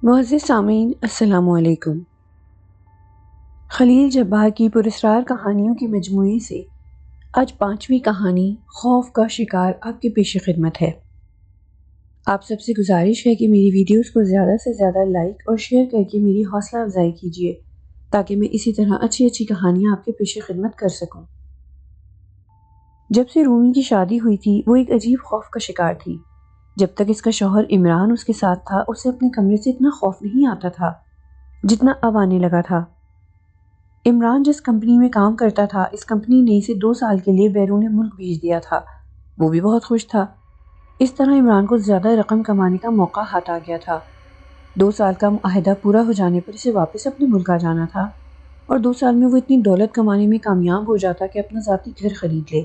معزز سامعین السلام علیکم۔ خلیل جبار کی پراسرار کہانیوں کے مجموعے سے آج 5ویں کہانی خوف کا شکار آپ کے پیش خدمت ہے۔ آپ سب سے گزارش ہے کہ میری ویڈیوز کو زیادہ سے زیادہ لائک اور شیئر کر کے میری حوصلہ افزائی کیجیے تاکہ میں اسی طرح اچھی کہانیاں آپ کے پیش خدمت کر سکوں۔ جب سے رومی کی شادی ہوئی تھی وہ ایک عجیب خوف کا شکار تھی۔ جب تک اس کا شوہر عمران اس کے ساتھ تھا اسے اپنے کمرے سے اتنا خوف نہیں آتا تھا جتنا اب آنے لگا تھا۔ عمران جس کمپنی میں کام کرتا تھا اس کمپنی نے اسے 2 سال کے لیے بیرون ملک بھیج دیا تھا۔ وہ بھی بہت خوش تھا۔ اس طرح عمران کو زیادہ رقم کمانے کا موقع ہاتھ آ گیا تھا۔ 2 سال کا معاہدہ پورا ہو جانے پر اسے واپس اپنے ملک آ جانا تھا اور 2 سال میں وہ اتنی دولت کمانے میں کامیاب ہو جاتا کہ اپنا ذاتی گھر خرید لے۔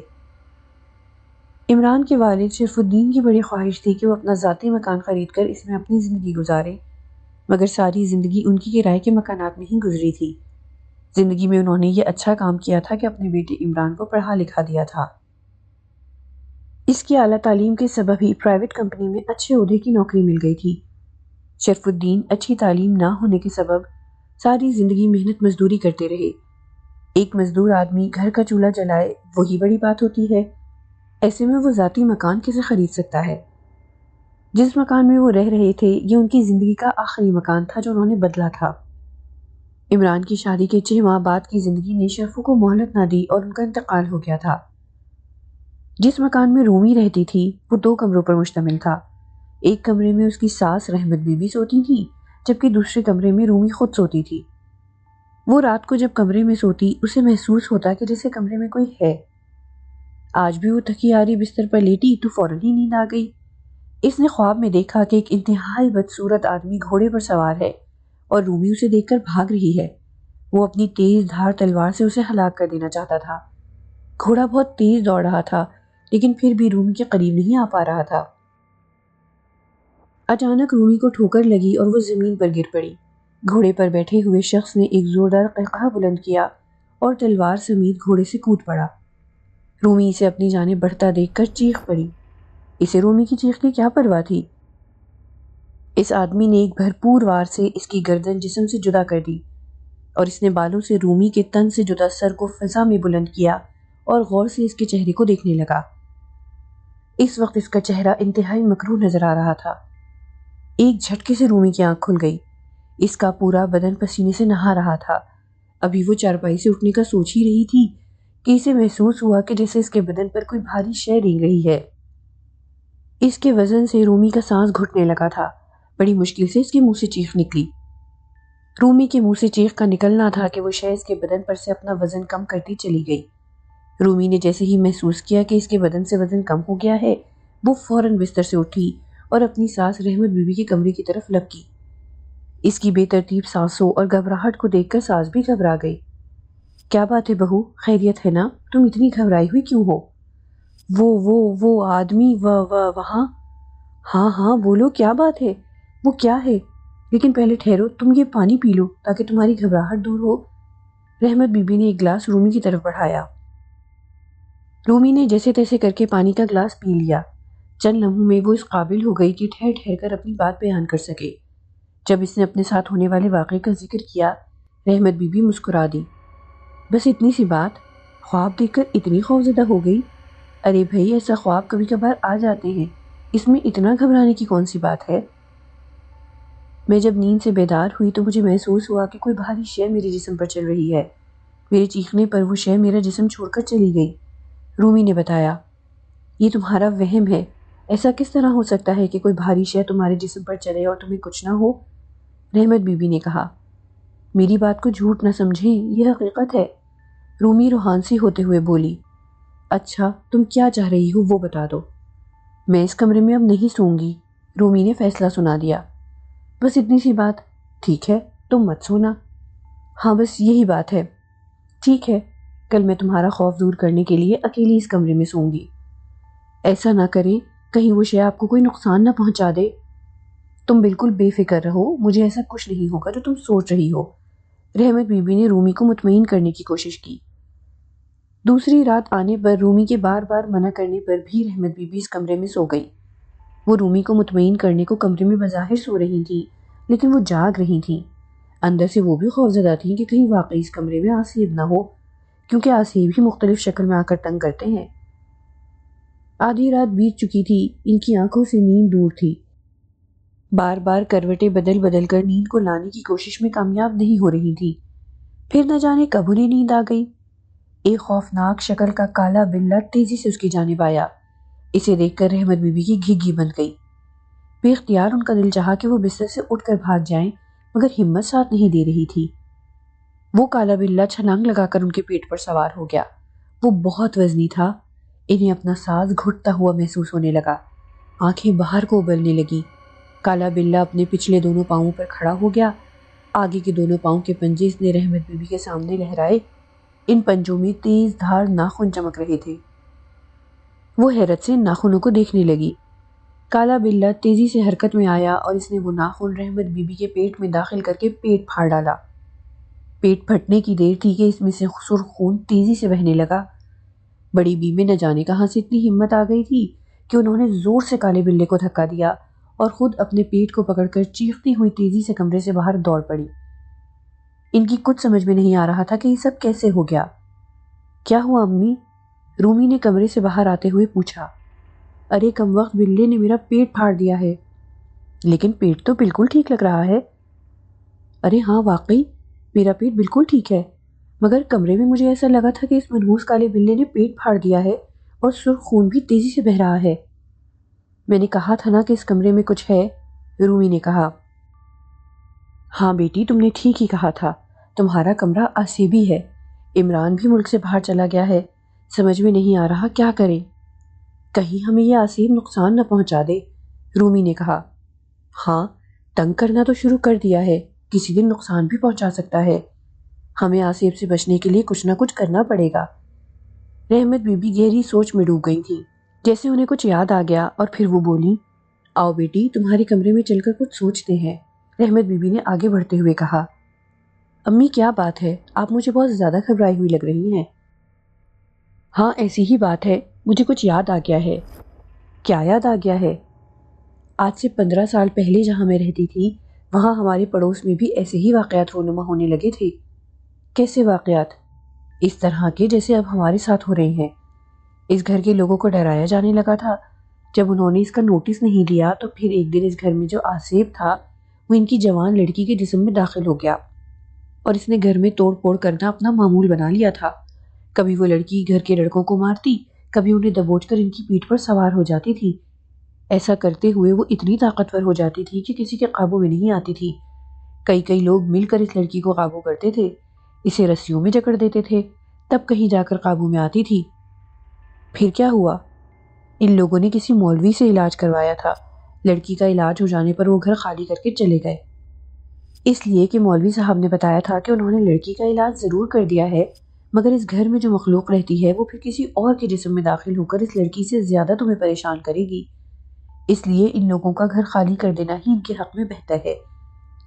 عمران کے والد شرف الدین کی بڑی خواہش تھی کہ وہ اپنا ذاتی مکان خرید کر اس میں اپنی زندگی گزارے، مگر ساری زندگی ان کی کرائے کے مکانات میں ہی گزری تھی۔ زندگی میں انہوں نے یہ اچھا کام کیا تھا کہ اپنے بیٹے عمران کو پڑھا لکھا دیا تھا۔ اس کی اعلیٰ تعلیم کے سبب ہی پرائیویٹ کمپنی میں اچھے عہدے کی نوکری مل گئی تھی۔ شرف الدین اچھی تعلیم نہ ہونے کے سبب ساری زندگی محنت مزدوری کرتے رہے۔ ایک مزدور آدمی گھر کا چولہا جلائے وہی بڑی بات ہوتی ہے، ایسے میں وہ ذاتی مکان کیسے خرید سکتا ہے؟ جس مکان میں وہ رہ رہے تھے یہ ان کی زندگی کا آخری مکان تھا جو انہوں نے بدلا تھا۔ عمران کی شادی کے 6 ماہ بعد کی زندگی نے شرفو کو مہلت نہ دی اور ان کا انتقال ہو گیا تھا۔ جس مکان میں رومی رہتی تھی وہ 2 کمروں پر مشتمل تھا۔ ایک کمرے میں اس کی ساس رحمت بی بی سوتی تھی جبکہ دوسرے کمرے میں رومی خود سوتی تھی۔ وہ رات کو جب کمرے میں سوتی اسے محسوس ہوتا کہ جیسے کمرے میں کوئی ہے۔ آج بھی وہ تھکی ہاری بستر پر لیٹی تو فوراً ہی نیند آ گئی۔ اس نے خواب میں دیکھا کہ ایک انتہائی بدصورت آدمی گھوڑے پر سوار ہے اور رومی اسے دیکھ کر بھاگ رہی ہے۔ وہ اپنی تیز دھار تلوار سے اسے ہلاک کر دینا چاہتا تھا۔ گھوڑا بہت تیز دوڑ رہا تھا لیکن پھر بھی رومی کے قریب نہیں آ پا رہا تھا۔ اچانک رومی کو ٹھوکر لگی اور وہ زمین پر گر پڑی۔ گھوڑے پر بیٹھے ہوئے شخص نے ایک زوردار قہقہہ بلند کیا اور تلوار سمیت گھوڑے سے کود پڑا۔ رومی اسے اپنی جانب بڑھتا دیکھ کر چیخ پڑی۔ اسے رومی کی چیخ کی کیا پرواہ تھی؟ اس آدمی نے ایک بھرپور وار سے اس کی گردن جسم سے جدا کر دی اور اس نے بالوں سے رومی کے تن سے جدا سر کو فضا میں بلند کیا اور غور سے اس کے چہرے کو دیکھنے لگا۔ اس وقت اس کا چہرہ انتہائی مکروہ نظر آ رہا تھا۔ ایک جھٹکے سے رومی کی آنکھ کھل گئی۔ اس کا پورا بدن پسینے سے نہا رہا تھا۔ ابھی وہ چارپائی سے اٹھنے کا سوچ ہی رہی تھی کہ اسے محسوس ہوا کہ جیسے اس کے بدن پر کوئی بھاری شے رینگ رہی ہے۔ اس کے وزن سے رومی کا سانس گھٹنے لگا تھا۔ بڑی مشکل سے اس کے منہ سے چیخ نکلی۔ رومی کے منہ سے چیخ کا نکلنا تھا کہ وہ شے اس کے بدن پر سے اپنا وزن کم کرتی چلی گئی۔ رومی نے جیسے ہی محسوس کیا کہ اس کے بدن سے وزن کم ہو گیا ہے وہ فوراً بستر سے اٹھی اور اپنی ساس رحمت بی بی کے کمرے کی طرف لپکی۔ اس کی بے ترتیب سانسوں اور گھبراہٹ کو دیکھ کر ساس بھی گھبرا گئی۔ کیا بات ہے بہو، خیریت ہے نا؟ تم اتنی گھبرائی ہوئی کیوں ہو؟ وہ آدمی وہاں؟ ہاں بولو کیا بات ہے؟ وہ کیا ہے؟ لیکن پہلے ٹھہرو، تم یہ پانی پی لو تاکہ تمہاری گھبراہٹ دور ہو۔ رحمت بی بی نے ایک گلاس رومی کی طرف بڑھایا۔ رومی نے جیسے تیسے کر کے پانی کا گلاس پی لیا۔ چند لمحوں میں وہ اس قابل ہو گئی کہ ٹھہر ٹھہر کر اپنی بات بیان کر سکے۔ جب اس نے اپنے ساتھ ہونے والے واقعے کا ذکر کیا رحمت بی بی مسکرا دی۔ بس اتنی سی بات؟ خواب دیکھ کر اتنی خوفزدہ ہو گئی؟ ارے بھائی، ایسا خواب کبھی کبھار آ جاتے ہیں، اس میں اتنا گھبرانے کی کون سی بات ہے؟ میں جب نیند سے بیدار ہوئی تو مجھے محسوس ہوا کہ کوئی بھاری شے میرے جسم پر چل رہی ہے۔ میرے چیخنے پر وہ شے میرا جسم چھوڑ کر چلی گئی۔ رومی نے بتایا، یہ تمہارا وہم ہے۔ ایسا کس طرح ہو سکتا ہے کہ کوئی بھاری شے تمہارے جسم پر چلے اور تمہیں کچھ نہ ہو؟ رحمت بی بی نے کہا۔ میری بات کو جھوٹ نہ سمجھیں، یہ حقیقت ہے۔ رومی روحانسی ہوتے ہوئے بولی۔ اچھا، تم کیا چاہ رہی ہو وہ بتا دو۔ میں اس کمرے میں اب نہیں سوں گی، رومی نے فیصلہ سنا دیا۔ بس اتنی سی بات؟ ٹھیک ہے، تم مت سونا۔ ہاں بس یہی بات ہے۔ ٹھیک ہے، کل میں تمہارا خوف دور کرنے کے لیے اکیلی اس کمرے میں سوں گی۔ ایسا نہ کریں، کہیں وہ شے آپ کو کوئی نقصان نہ پہنچا دے۔ تم بالکل بے فکر رہو، مجھے ایسا کچھ نہیں ہوگا جو تم سوچ رہی ہو۔ رحمت بی بی نے رومی کو مطمئن کرنے کی کوشش کی۔ دوسری رات آنے پر رومی کے بار بار منع کرنے پر بھی رحمت بی بی اس کمرے میں سو گئی۔ وہ رومی کو مطمئن کرنے کو کمرے میں بظاہر سو رہی تھی لیکن وہ جاگ رہی تھیں۔ اندر سے وہ بھی خوفزدہ تھیں کہ کہیں واقعی اس کمرے میں آسیب نہ ہو، کیونکہ آسیب ہی مختلف شکل میں آ کر تنگ کرتے ہیں۔ آدھی رات بیت چکی تھی، ان کی آنکھوں سے نیند دور تھی۔ بار بار کروٹیں بدل بدل کر نیند کو لانے کی کوشش میں کامیاب نہیں ہو رہی تھی۔ پھر نہ جانے کب انہیں نیند آ گئی۔ ایک خوفناک شکل کا کالا بلہ تیزی سے اس کی جانب آیا۔ اسے دیکھ کر رحمت بی بی کی گھگی بند گئی۔ بے اختیار ان کا دل چاہا کہ وہ بستر سے اٹھ کر بھاگ جائیں، مگر ہمت ساتھ نہیں دے رہی تھی۔ وہ کالا بلہ چھلانگ لگا کر ان کے پیٹ پر سوار ہو گیا۔ وہ بہت وزنی تھا۔ انہیں اپنا سانس گھٹتا ہوا محسوس ہونے لگا۔ آنکھیں باہر کو ابلنے لگی۔ کالا بلہ اپنے پچھلے دونوں پاؤں پر کھڑا ہو گیا۔ آگے کے دونوں پاؤں کے پنجے اس نے رحمت بی بی کے سامنے لہرائے۔ ان پنجوں میں تیز دھار ناخن چمک رہے تھے۔ وہ حیرت سے ناخنوں کو دیکھنے لگی۔ کالا بلہ تیزی سے حرکت میں آیا اور اس نے وہ ناخن رحمت بی بی کے پیٹ میں داخل کر کے پیٹ پھاڑ ڈالا۔ پیٹ پھٹنے کی دیر تھی کہ اس میں سے سرخ خون تیزی سے بہنے لگا۔ بڑی بی میں نہ جانے کہاں سے اتنی ہمت آ گئی تھی کہ انہوں نے زور سے کالے بلے کو دھکا دیا اور خود اپنے پیٹ کو پکڑ کر چیختی ہوئی تیزی سے کمرے سے باہر دوڑ پڑی۔ ان کی کچھ سمجھ میں نہیں آ رہا تھا کہ یہ سب کیسے ہو گیا۔ کیا ہوا امی؟ رومی نے کمرے سے باہر آتے ہوئے پوچھا۔ ارے کم وقت بلے نے میرا پیٹ پھاڑ دیا ہے۔ لیکن پیٹ تو بالکل ٹھیک لگ رہا ہے۔ ارے ہاں واقعی میرا پیٹ بالکل ٹھیک ہے، مگر کمرے میں مجھے ایسا لگا تھا کہ اس منحوس کالے بلے نے پیٹ پھاڑ دیا ہے اور سرخ خون بھی تیزی سے بہہ رہا ہے۔ میں نے کہا تھا نا کہ اس کمرے میں کچھ ہے، رومی نے کہا۔ ہاں بیٹی تم نے ٹھیک ہی کہا تھا، تمہارا کمرہ آسیبی ہے۔ عمران بھی ملک سے باہر چلا گیا ہے، سمجھ میں نہیں آ رہا کیا کریں۔ کہیں ہمیں یہ آسیب نقصان نہ پہنچا دے، رومی نے کہا۔ ہاں تنگ کرنا تو شروع کر دیا ہے، کسی دن نقصان بھی پہنچا سکتا ہے۔ ہمیں آسیب سے بچنے کے لیے کچھ نہ کچھ کرنا پڑے گا۔ رحمت بی بی گہری سوچ میں ڈوب گئی تھی، جیسے انہیں کچھ یاد آ گیا اور پھر وہ بولی، آؤ بیٹی تمہارے کمرے میں چل کر کچھ سوچتے ہیں۔ رحمت بی بی نے آگے بڑھتے ہوئے کہا۔ امی کیا بات ہے؟ آپ مجھے بہت زیادہ گھبرائی ہوئی لگ رہی ہیں۔ ہاں ایسی ہی بات ہے، مجھے کچھ یاد آ گیا ہے۔ کیا یاد آ گیا ہے؟ آج سے 15 سال پہلے جہاں میں رہتی تھی وہاں ہمارے پڑوس میں بھی ایسے ہی واقعات رونما ہونے لگے تھے۔ کیسے واقعات؟ اس طرح کے جیسے اب ہمارے ساتھ ہو رہے ہیں۔ اس گھر کے لوگوں کو ڈرایا جانے لگا تھا۔ جب انہوں نے اس کا نوٹس نہیں لیا تو پھر ایک دن اس گھر میں جو آسیب تھا وہ ان کی جوان لڑکی کے جسم میں داخل ہو گیا اور اس نے گھر میں توڑ پھوڑ کرنا اپنا معمول بنا لیا تھا۔ کبھی وہ لڑکی گھر کے لڑکوں کو مارتی، کبھی انہیں دبوچ کر ان کی پیٹھ پر سوار ہو جاتی تھی۔ ایسا کرتے ہوئے وہ اتنی طاقتور ہو جاتی تھی کہ کسی کے قابو میں نہیں آتی تھی۔ کئی لوگ مل کر اس لڑکی کو قابو کرتے تھے، اسے رسیوں میں جکڑ دیتے تھے، تب کہیں جا کر قابو میں آتی تھی۔ پھر کیا ہوا؟ ان لوگوں نے کسی مولوی سے علاج کروایا تھا۔ لڑکی کا علاج ہو جانے پر وہ گھر خالی کر کے چلے گئے، اس لیے کہ مولوی صاحب نے بتایا تھا کہ انہوں نے لڑکی کا علاج ضرور کر دیا ہے، مگر اس گھر میں جو مخلوق رہتی ہے وہ پھر کسی اور کے جسم میں داخل ہو کر اس لڑکی سے زیادہ تمہیں پریشان کرے گی۔ اس لیے ان لوگوں کا گھر خالی کر دینا ہی ان کے حق میں بہتر ہے،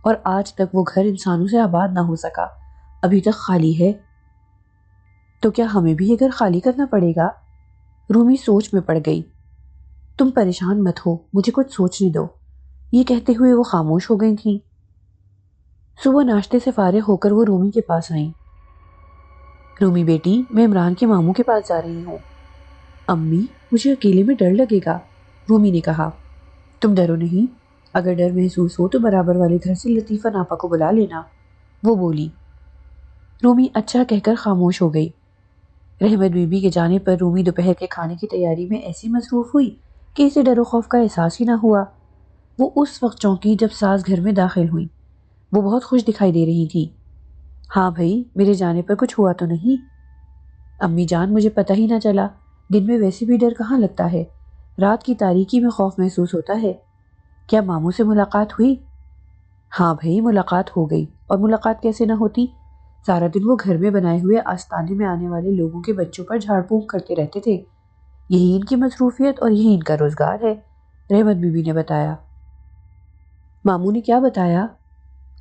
اور آج تک وہ گھر انسانوں سے آباد نہ ہو سکا، ابھی تک خالی ہے۔ تو کیا ہمیں بھی یہ گھر خالی کرنا پڑے گا؟ رومی سوچ میں پڑ گئی۔ تم پریشان مت ہو، مجھے کچھ سوچنے دو، یہ کہتے ہوئے وہ خاموش ہو گئی تھیں۔ صبح ناشتے سے فارغ ہو کر وہ رومی کے پاس آئیں۔ رومی بیٹی میں عمران کے ماموں کے پاس جا رہی ہوں۔ امی مجھے اکیلے میں ڈر لگے گا، رومی نے کہا۔ تم ڈرو نہیں، اگر ڈر محسوس ہو تو برابر والے گھر سے لطیفہ ناپا کو بلا لینا، وہ بولی۔ رومی اچھا کہہ کر خاموش ہو گئی۔ رحمت بی بی کے جانے پر رومی دوپہر کے کھانے کی تیاری میں ایسی مصروف ہوئی کہ اسے ڈر و خوف کا احساس ہی نہ ہوا۔ وہ اس وقت چونکی جب ساس گھر میں داخل ہوئی۔ وہ بہت خوش دکھائی دے رہی تھی۔ ہاں بھائی میرے جانے پر کچھ ہوا تو نہیں؟ امی جان مجھے پتہ ہی نہ چلا، دن میں ویسے بھی ڈر کہاں لگتا ہے، رات کی تاریکی میں خوف محسوس ہوتا ہے۔ کیا ماموں سے ملاقات ہوئی؟ ہاں بھائی ملاقات ہو گئی، اور ملاقات کیسے نہ ہوتی، سارا دن وہ گھر میں بنائے ہوئے آستانے میں آنے والے لوگوں کے بچوں پر جھاڑ پھونک کرتے رہتے تھے۔ یہی ان کی مصروفیت اور یہی ان کا روزگار ہے، رحمت بی بی نے بتایا۔ ماموں نے کیا بتایا؟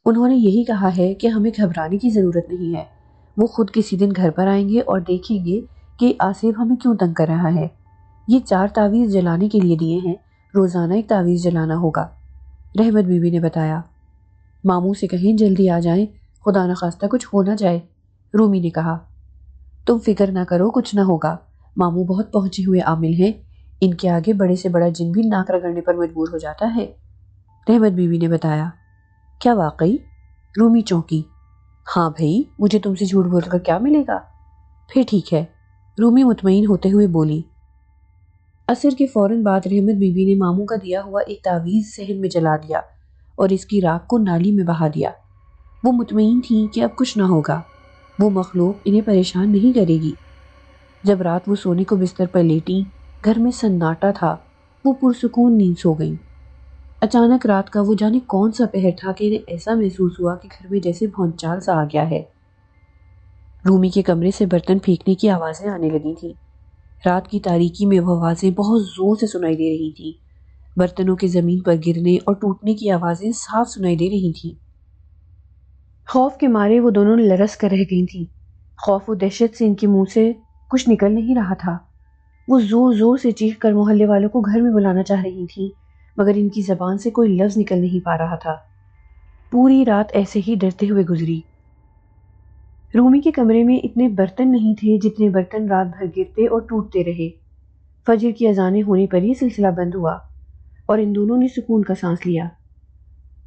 انہوں نے یہی کہا ہے کہ ہمیں گھبرانے کی ضرورت نہیں ہے، وہ خود کسی دن گھر پر آئیں گے اور دیکھیں گے کہ آصف ہمیں کیوں تنگ کر رہا ہے۔ یہ 4 تعویذ جلانے کے لیے دیے ہیں، روزانہ ایک تعویذ جلانا ہوگا، رحمت بی بی نے بتایا۔ ماموں سے کہیں جلدی آ جائیں، خدا نخواستہ کچھ ہو نہ جائے۔ رومی نے کہا۔ تم فکر نہ کرو، کچھ نہ ہوگا، ماموں بہت پہنچے ہوئے عامل ہیں، ان کے آگے بڑے سے بڑا جن بھی ناک رگڑنے پر مجبور ہو جاتا ہے، رحمت بی بی نے بتایا۔ کیا واقعی؟ رومی چونکی۔ ہاں بھئی، مجھے تم سے جھوٹ بول کر کیا ملے گا؟ پھر ٹھیک ہے، رومی مطمئن ہوتے ہوئے بولی۔ عصر کے فوراً بعد رحمت بی بی نے ماموں کا دیا ہوا ایک تعویذ صحن میں جلا دیا اور اس کی راکھ کو نالی میں بہا دیا۔ وہ مطمئن تھی کہ اب کچھ نہ ہوگا، وہ مخلوق انہیں پریشان نہیں کرے گی۔ جب رات وہ سونے کو بستر پر لیٹیں، گھر میں سناٹا تھا، وہ پرسکون نیند سو گئیں۔ اچانک رات کا وہ جانے کون سا پہر تھا کہ انہیں ایسا محسوس ہوا کہ گھر میں جیسے بھونچال سا آ گیا ہے۔ رومی کے کمرے سے برتن پھینکنے کی آوازیں آنے لگی تھیں۔ رات کی تاریکی میں وہ آوازیں بہت زور سے سنائی دے رہی تھیں۔ برتنوں کے زمین پر گرنے اور ٹوٹنے کی آوازیں صاف سنائی دے رہی تھیں۔ خوف کے مارے وہ دونوں لرز کر رہ گئی تھیں۔ خوف و دہشت سے ان کے منہ سے کچھ نکل نہیں رہا تھا۔ وہ زور زور سے چیخ کر محلے والوں کو گھر میں بلانا چاہ رہی تھیں، مگر ان کی زبان سے کوئی لفظ نکل نہیں پا رہا تھا۔ پوری رات ایسے ہی ڈرتے ہوئے گزری۔ رومی کے کمرے میں اتنے برتن نہیں تھے جتنے برتن رات بھر گرتے اور ٹوٹتے رہے۔ فجر کی اذانیں ہونے پر یہ سلسلہ بند ہوا اور ان دونوں نے سکون کا سانس لیا۔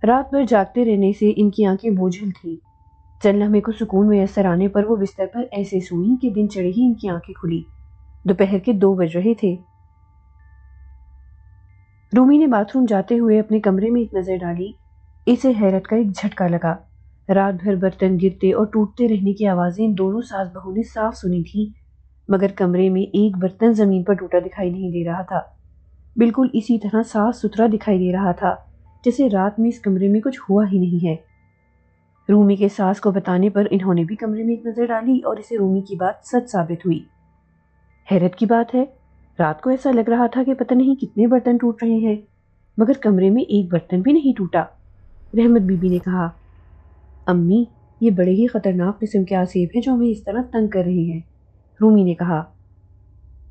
رات بھر جاگتے رہنے سے ان کی آنکھیں بوجھل تھیں۔ چند لمحے کو سکون میسر آنے پر وہ بستر پر ایسے سوئیں کہ دن چڑھے ہی ان کی آنکھیں کھلی۔ دوپہر کے 2 بج رہے تھے۔ رومی نے باتھ روم جاتے ہوئے اپنے کمرے میں ایک نظر ڈالی۔ اسے حیرت کا ایک جھٹکا لگا۔ رات بھر برتن گرتے اور ٹوٹتے رہنے کی آوازیں ان دونوں ساس بہو نے صاف سنی تھیں، مگر کمرے میں ایک برتن زمین پر ٹوٹا دکھائی نہیں دے رہا تھا۔ بالکل اسی طرح صاف ستھرا دکھائی دے رہا تھا جیسے رات میں اس کمرے میں کچھ ہوا ہی نہیں ہے۔ رومی کے ساس کو بتانے پر انہوں نے بھی کمرے میں ایک نظر ڈالی اور اسے رومی کی بات سچ ثابت ہوئی۔ حیرت کی بات ہے، رات کو ایسا لگ رہا تھا کہ پتہ نہیں کتنے برتن ٹوٹ رہے ہیں، مگر کمرے میں ایک برتن بھی نہیں ٹوٹا۔ رحمت بی بی نے کہا۔ امی، یہ بڑے ہی خطرناک قسم کے آسیب ہیں جو ہمیں اس طرح تنگ کر رہے ہیں، رومی نے کہا۔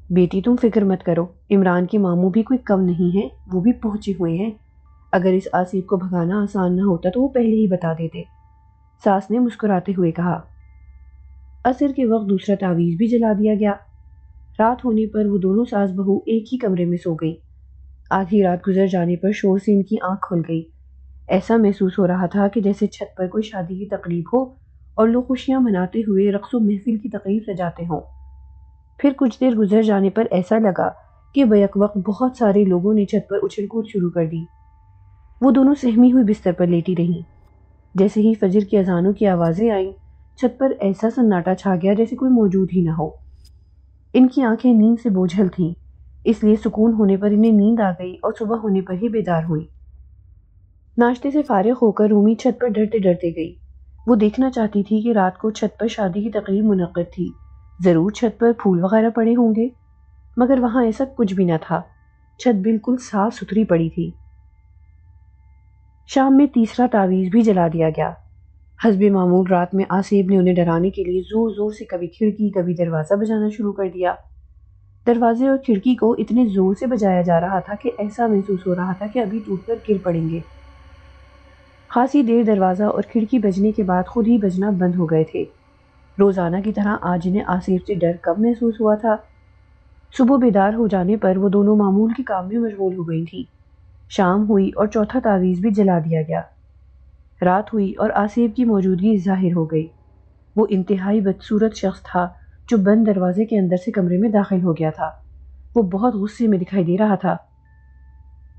بیٹی تم فکر مت کرو، عمران کے ماموں بھی کوئی کم نہیں ہیں، وہ بھی پہنچے ہوئے ہیں۔ اگر اس آسیب کو بھگانا آسان نہ ہوتا تو وہ پہلے ہی بتا دیتے، ساس نے مسکراتے ہوئے کہا۔ عصر کے وقت دوسرا تعویذ بھی جلا دیا گیا۔ رات ہونے پر وہ دونوں ساس بہو ایک ہی کمرے میں سو گئی۔ آدھی رات گزر جانے پر شور سے ان کی آنکھ کھل گئی۔ ایسا محسوس ہو رہا تھا کہ جیسے چھت پر کوئی شادی کی تقریب ہو اور لوگ خوشیاں مناتے ہوئے رقص و محفل کی تقریب سجاتے ہوں۔ پھر کچھ دیر گزر جانے پر ایسا لگا کہ بیک وقت بہت سارے لوگوں نے چھت پر اچھل کود شروع کر دی۔ وہ دونوں سہمی ہوئی بستر پر لیٹی رہیں۔ جیسے ہی فجر کی اذانوں کی آوازیں آئیں، چھت پر ایسا سناٹا چھا گیا جیسے کوئی موجود ہی نہ ہو۔ ان کی آنکھیں نیند سے بوجھل تھیں، اس لیے سکون ہونے پر انہیں نیند آ گئی اور صبح ہونے پر ہی بیدار ہوئی۔ ناشتے سے فارغ ہو کر رومی چھت پر ڈرتے ڈرتے گئی۔ وہ دیکھنا چاہتی تھی کہ رات کو چھت پر شادی کی تقریب منعقد تھی، ضرور چھت پر پھول وغیرہ پڑے ہوں گے، مگر وہاں ایسا کچھ بھی نہ تھا۔ چھت بالکل صاف ستھری پڑی تھی۔ شام میں تیسرا تعویذ بھی جلا دیا گیا۔ حسب معمول رات میں آسیب نے انہیں ڈرانے کے لیے زور زور سے کبھی کھڑکی کبھی دروازہ بجانا شروع کر دیا۔ دروازے اور کھڑکی کو اتنے زور سے بجایا جا رہا تھا کہ ایسا محسوس ہو رہا تھا کہ ابھی ٹوٹ کر گر پڑیں گے۔ خاصی دیر دروازہ اور کھڑکی بجنے کے بعد خود ہی بجنا بند ہو گئے تھے۔ روزانہ کی طرح آج انہیں آسیب سے ڈر کب محسوس ہوا تھا۔ صبح بیدار ہو جانے پر وہ دونوں معمول کے کام میں مشغول ہو گئی تھیں۔ شام ہوئی اور چوتھا تعویذ بھی جلا دیا گیا۔ رات ہوئی اور آسیب کی موجودگی ظاہر ہو گئی۔ وہ انتہائی بدصورت شخص تھا جو بند دروازے کے اندر سے کمرے میں داخل ہو گیا تھا۔ وہ بہت غصے میں دکھائی دے رہا تھا۔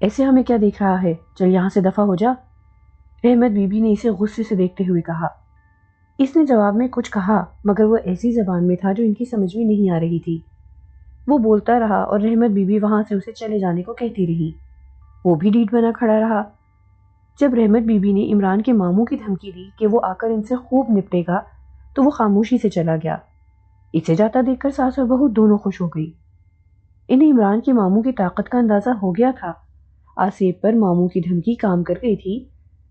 ایسے ہمیں کیا دیکھ رہا ہے، چل یہاں سے دفع ہو جا، رحمت بی بی نے اسے غصے سے دیکھتے ہوئے کہا۔ اس نے جواب میں کچھ کہا مگر وہ ایسی زبان میں تھا جو ان کی سمجھ میں نہیں آ رہی تھی۔ وہ بولتا رہا اور رحمت بی بی وہاں سے اسے چلے جانے کو کہتی رہی۔ وہ بھی ڈیٹ بنا کھڑا رہا۔ جب رحمت بی بی نے عمران کے ماموں کی دھمکی دی کہ وہ آ کر ان سے خوب نپٹے گا تو وہ خاموشی سے چلا گیا۔ اسے جاتا دیکھ کر ساس اور بہو دونوں خوش ہو گئی۔ انہیں عمران کے ماموں کی طاقت کا اندازہ ہو گیا تھا۔ آسیب پر ماموں کی دھمکی کام کر گئی تھی،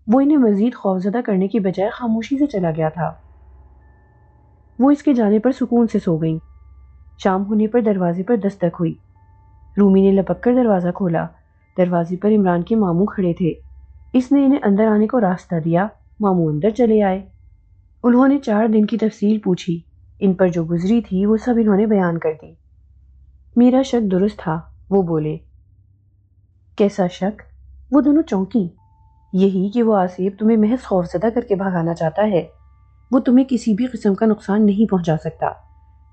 وہ انہیں مزید خوفزدہ کرنے کی بجائے خاموشی سے چلا گیا تھا۔ وہ اس کے جانے پر سکون سے سو گئیں۔ شام ہونے پر دروازے پر دستک ہوئی۔ رومی نے لپک کر دروازہ کھولا۔ دروازے پر عمران کے ماموں کھڑے تھے۔ اس نے انہیں اندر آنے کو راستہ دیا ماموں اندر چلے آئے۔ انہوں نے 4 دن کی تفصیل پوچھی، ان پر جو گزری تھی وہ سب انہوں نے بیان کر دی۔ میرا شک درست تھا، وہ بولے۔ کیسا شک؟ وہ دونوں چونکی۔ یہی کہ وہ آصف تمہیں محض خوفزدہ کر کے بھگانا چاہتا ہے، وہ تمہیں کسی بھی قسم کا نقصان نہیں پہنچا سکتا۔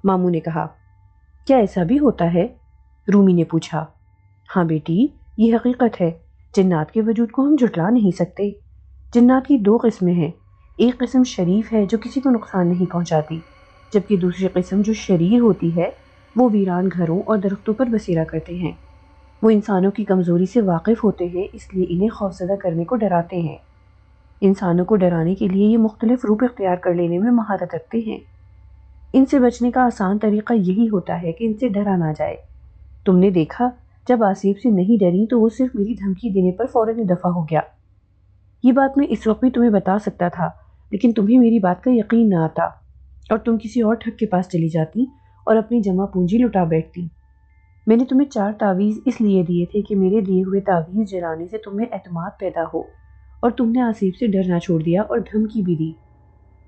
ماموں نے کہا۔ کیا ایسا بھی ہوتا ہے؟ رومی نے پوچھا۔ ہاں بیٹی، یہ حقیقت ہے، جنات کے وجود کو ہم جھٹلا نہیں سکتے۔ جنات کی 2 قسمیں ہیں، ایک قسم شریف ہے جو کسی کو نقصان نہیں پہنچاتی، جبکہ دوسری قسم جو شریر ہوتی ہے وہ ویران گھروں اور درختوں پر بسیرا کرتے ہیں۔ وہ انسانوں کی کمزوری سے واقف ہوتے ہیں، اس لیے انہیں خوفزدہ کرنے کو ڈراتے ہیں۔ انسانوں کو ڈرانے کے لیے یہ مختلف روپ اختیار کر لینے میں مہارت رکھتے ہیں۔ ان سے بچنے کا آسان طریقہ یہی ہوتا ہے کہ ان سے ڈرا نہ جائے۔ تم نے دیکھا، جب آصف سے نہیں ڈری تو وہ صرف میری دھمکی دینے پر فوراً دفع ہو گیا۔ یہ بات میں اس وقت بھی تمہیں بتا سکتا تھا، لیکن تمہیں میری بات کا یقین نہ آتا اور تم کسی اور ٹھگ کے پاس چلی جاتی اور اپنی جمع پونجی لٹا بیٹھتی۔ میں نے تمہیں 4 تعویذ اس لیے دیے تھے کہ میرے دیے ہوئے تعویذ جلانے سے تمہیں اعتماد پیدا ہو، اور تم نے آصف سے ڈرنا چھوڑ دیا اور دھمکی بھی دی۔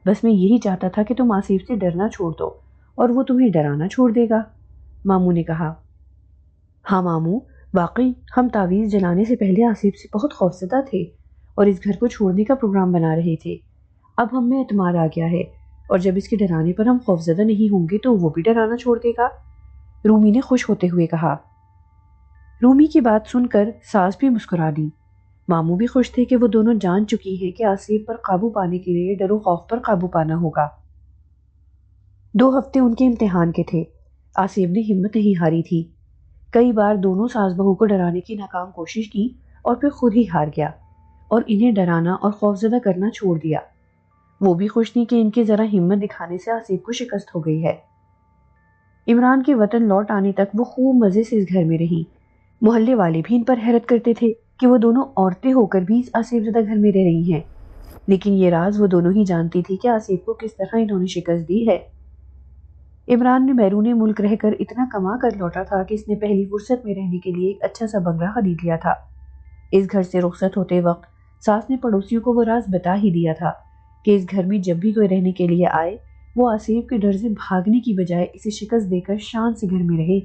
بس میں یہی چاہتا تھا کہ تم آصف سے ڈرنا چھوڑ دو اور وہ تمہیں ڈرانا چھوڑ دے گا، ماموں نے کہا۔ ہاں ماموں، واقعی ہم تعویذ جلانے سے پہلے آصف سے بہت خوفزدہ تھے اور اس گھر کو چھوڑنے کا پروگرام بنا رہے تھے۔ اب ہم میں اعتماد آ گیا ہے، اور جب اس کے ڈرانے پر ہم خوفزدہ نہیں ہوں گے تو وہ بھی ڈرانا چھوڑ دے گا، رومی نے خوش ہوتے ہوئے کہا۔ رومی کی بات سن کر ساس بھی مسکرا دی۔ ماموں بھی خوش تھے کہ وہ دونوں جان چکی ہیں کہ آصف پر قابو پانے کے لیے ڈر و خوف پر قابو پانا ہوگا۔ 2 ہفتے ان کے امتحان کے تھے۔ آصف نے ہمت نہیں ہاری تھی۔ کئی بار دونوں ساس بہو کو ڈرانے کی ناکام کوشش کی اور پھر خود ہی ہار گیا اور انہیں ڈرانا اور خوفزدہ کرنا چھوڑ دیا۔ وہ بھی خوش تھی کہ ان کے ذرا ہمت دکھانے سے آصف کو شکست ہو گئی ہے۔ عمران کے وطن لوٹ آنے تک وہ خوب مزے سے اس گھر میں رہی۔ محلے والے بھی ان پر حیرت کرتے تھے کہ وہ دونوں عورتیں ہو کر بھی اس آصف زدہ گھر میں رہ رہی ہیں، لیکن یہ راز وہ دونوں ہی جانتی تھی کہ آصف کو کس طرح انہوں نے شکست دی ہے۔ عمران نے بیرون ملک رہ کر اتنا کما کر لوٹا تھا کہ اس نے پہلی فرصت میں رہنے کے لیے ایک اچھا سا بنگلہ خرید لیا تھا۔ اس گھر سے رخصت ہوتے وقت ساس نے پڑوسیوں کو وہ راز بتا ہی دیا تھا کہ اس گھر میں جب بھی کوئی رہنے کے لیے آئے وہ آصف کے ڈر سے بھاگنے کی بجائے اسے شکست دے کر شان سے گھر میں رہے۔